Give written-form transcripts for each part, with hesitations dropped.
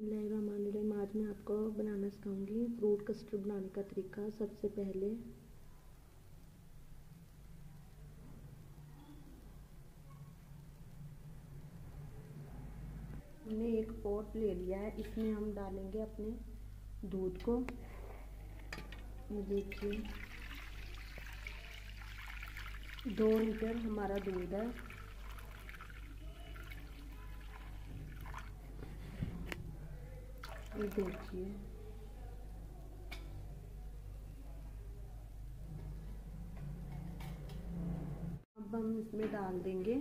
बिस्मिल्लाहिर्रहमानिर्रहीम। आज मैं आपको बनाना सिखाऊंगी फ्रूट कस्टर्ड बनाने का तरीका। सबसे पहले हमने एक पॉट ले लिया है, इसमें हम डालेंगे अपने दूध को। ये देखिए 2 लीटर हमारा दूध है। ये देखिए अब हम इसमें डाल देंगे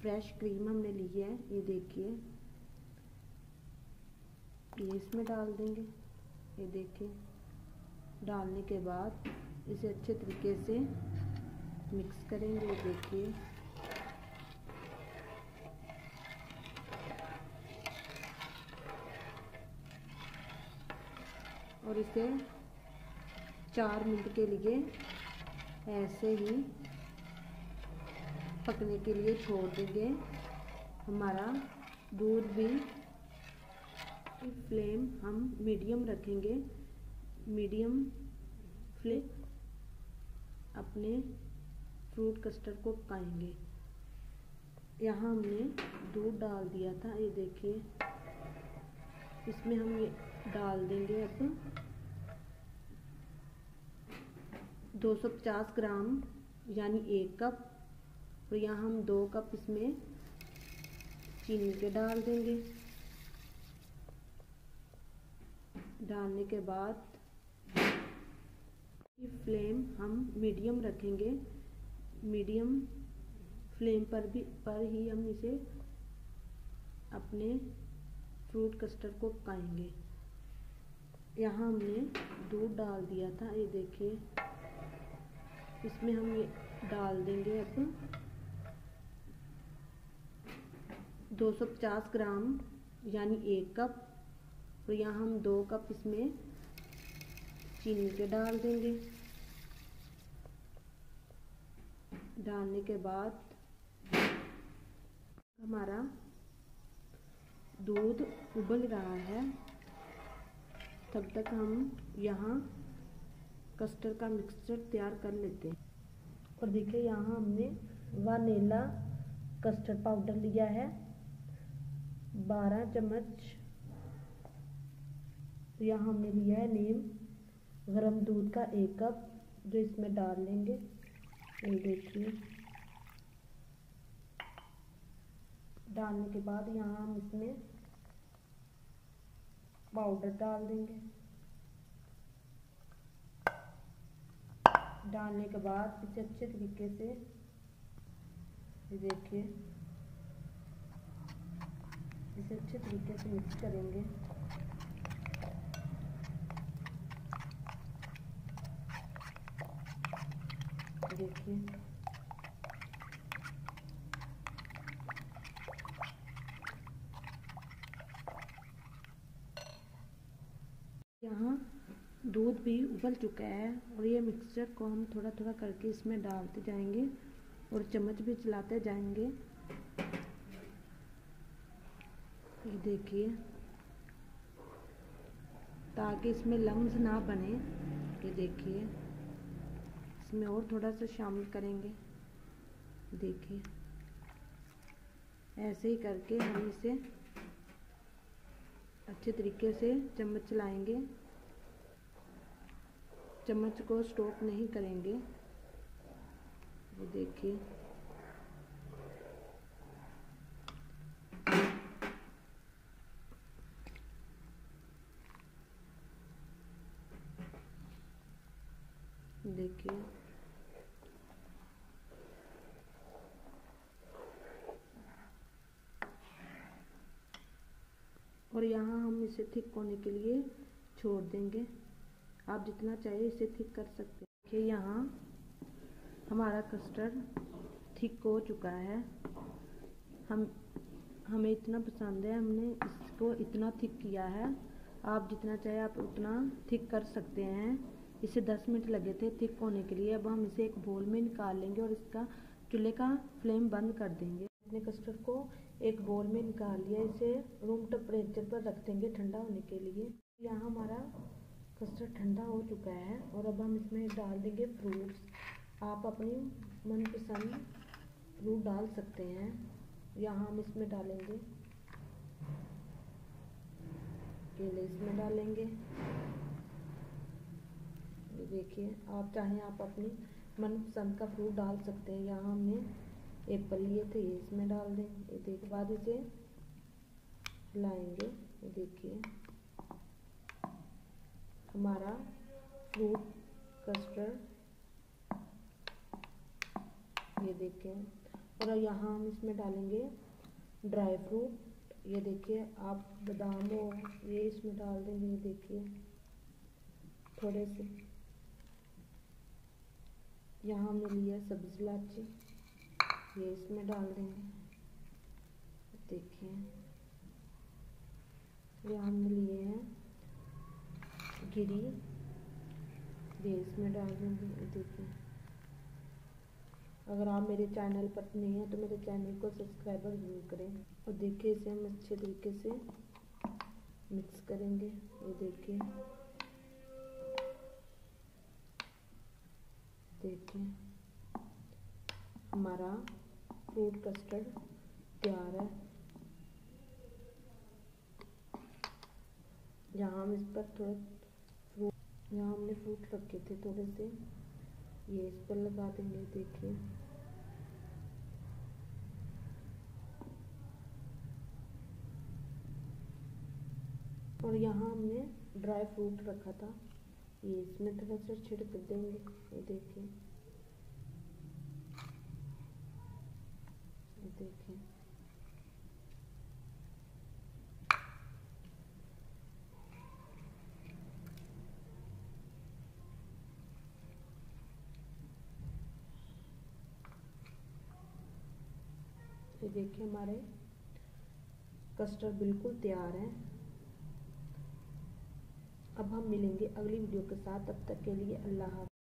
फ्रेश क्रीम हमने ली है। ये देखिए ये इसमें डाल देंगे। ये देखिए डालने के बाद इसे अच्छे तरीके से मिक्स करेंगे। ये देखिए और इसे 4 मिनट के लिए ऐसे ही पकने के लिए छोड़ देंगे। हमारा दूध भी फ्लेम हम मीडियम रखेंगे। मीडियम फ्लेम अपने फ्रूट कस्टर्ड को पकाएंगे। यहाँ हमने दूध डाल दिया था। ये देखिए इसमें हम ये डाल देंगे अब 250 ग्राम यानी 1 कप। और यहाँ हम 2 कप इसमें चीनी के डाल देंगे। डालने के बाद फ्लेम हम मीडियम रखेंगे। मीडियम फ्लेम पर ही हम इसे अपने फ्रूट कस्टर्ड को पकाएंगे। यहाँ हमने दूध डाल दिया था। ये देखिए इसमें हम ये डाल देंगे अब 250 ग्राम यानी 1 कप। और यहाँ हम 2 कप इसमें चीनी के डाल देंगे। डालने के बाद हमारा दूध उबल रहा है, तब तक हम यहाँ कस्टर्ड का मिक्सचर तैयार कर लेते हैं। और देखिए यहाँ हमने वनीला कस्टर्ड पाउडर लिया है 12 चम्मच। यहाँ हमने लिया है नीम गरम दूध का 1 कप, जो इसमें डाल लेंगे। ये देखिए डालने के बाद यहाँ हम इसमें पाउडर डाल देंगे। डालने के बाद इसे अच्छे तरीके से ये देखिए इसे अच्छे तरीके से मिक्स करेंगे। देखिए यहाँ दूध भी उबल चुका है और ये मिक्सचर को हम थोड़ा थोड़ा करके इसमें डालते जाएंगे और चम्मच भी चलाते जाएंगे। ये देखिए ताकि इसमें लम्स ना बने। ये देखिए इसमें और थोड़ा सा शामिल करेंगे। देखिए ऐसे ही करके हम इसे अच्छे तरीके से चम्मच चलाएंगे। चम्मच को स्टॉप नहीं करेंगे। ये देखिए देखिए और यहाँ हम इसे थिक होने के लिए छोड़ देंगे। आप जितना चाहिए इसे थिक कर सकते हैं। देखिए यहाँ हमारा कस्टर्ड थिक हो चुका है। हमें इतना पसंद है, हमने इसको इतना थिक किया है। आप जितना चाहे आप उतना थिक कर सकते हैं। इसे 10 मिनट लगे थे थिक होने के लिए। अब हम इसे एक बोल में निकाल लेंगे और इसका चूल्हे का फ्लेम बंद कर देंगे। अपने कस्टर्ड को एक बोल में निकाल लिया। इसे रूम टेम्परेचर पर रख देंगे ठंडा होने के लिए। यहाँ हमारा कस्टर्ड ठंडा हो चुका है और अब हम इसमें डाल देंगे फ्रूट्स। आप अपनी मनपसंद फ्रूट डाल सकते हैं। यहाँ हम इसमें डालेंगे केले, इसमें डालेंगे। ये देखिए, आप चाहें आप अपनी मनपसंद का फ्रूट डाल सकते हैं। यहाँ हमने एप्पल लिए थे, ये इसमें डाल दें। ये देखिए, बाद इसे हिलाएंगे। ये देखिए हमारा फ्रूट कस्टर्ड, ये देखें। और यहाँ हम इसमें डालेंगे ड्राई फ्रूट। ये देखिए, आप बादाम हो ये इसमें डाल देंगे। ये देखिए थोड़े से। यहाँ हमने लिया सब्ज़ इलायची, ये इसमें डाल देंगे। देखिए, ये हमने लिए हैं गिरी, ये इसमें डाल देंगे। देखिए, अगर आप मेरे चैनल पर नहीं हैं तो मेरे चैनल को सब्सक्राइबर जरूर करें। और देखिए, इसे हम अच्छे तरीके से मिक्स करेंगे। ये देखिए, हमारा फ्रूट कस्टर्ड तैयार है। यहाँ हम इस पर थोड़ा फ्रूट, यहाँ हमने फ्रूट रखे थे थोड़े से, ये इस पर लगा देंगे। देखिए, और यहाँ हमने ड्राई फ्रूट रखा था, ये इसमें थोड़ा सा छिड़क देंगे। ये देखिए, ये देखिए, ये देखिए हमारे कस्टर्ड बिल्कुल तैयार है। अब हम मिलेंगे अगली वीडियो के साथ, तब तक के लिए अल्लाह हाफ़िज़।